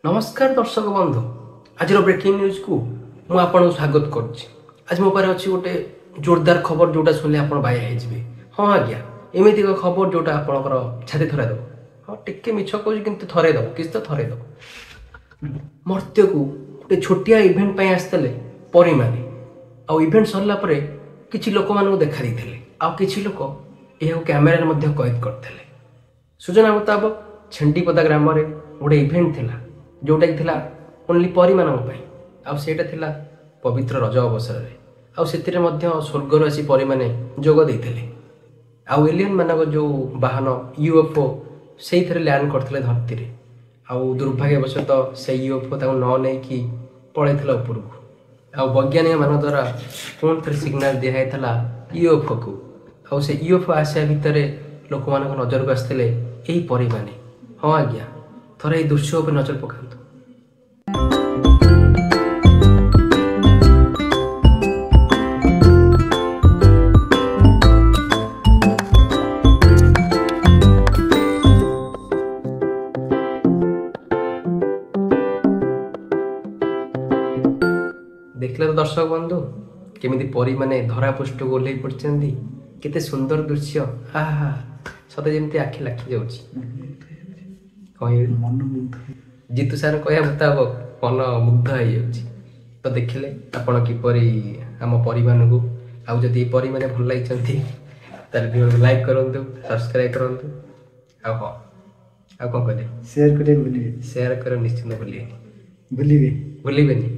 नमस्कार दर्शक बंधु आज ब्रेकिंग न्यूज को मुझे आपको स्वागत करुच्ची। आज मो पारे अच्छी गोटे जोरदार खबर जोटा शुणिले आप बाया हो। हाँ आज्ञा एमती एक खबर जोटा आप छाती थराई दब। हाँ टिके मिछ कहूँ कि थराई दब किस तो थराई दब। मर्त्य को गोटे छोटिया इवेंट आसते परी मैंने इवेंट सरला किसी लोक मान देखा देते लोक यह कैमेरा कैद करते। सूचना मुताबक छेंडीपदा ग्राम में गोटे इवेंट थिला जोटा कि ओनली परी मानक आटा थिला पवित्र रज अवसर में स्वर्गर आसी परी मैंने जोग देते एलियन मानक जो वाहन यूएफओ से लैंड करते धरती में आउ दुर्भाग्यवशतः से यूएफओ न नहीं पलैला उपरको आ वैज्ञानिक मान द्वारा पुणी थे सिग्नाल दिखाई यूएफओ को आउ से यूएफओ आसा भितर लोक मान नजर को आसते यही परी मैंने। हाँ आज्ञा थोड़ा ये दृश्य उपर नजर पकातु। देखले तो दर्शक बंधु केमिति परी माने धरा पृष्ठ को ओल्लै पड़छन्ती केते सुंदर दृश्य। आहा सते जेमती आखि लाखि जाउछि। जीतू सार कह मुताबक मन मुग्ध हो जाउछि। तो देखिले आपण किपरि आम परिवार को आउ जदि परी माने भल लागिचन्ती तार वीडियो को लाइक करंतु सब्सक्राइब करंतु आ हो आ कोन करे शेयर करे भूलिए शेयर करो निश्चित भूलिए भूलिबेनी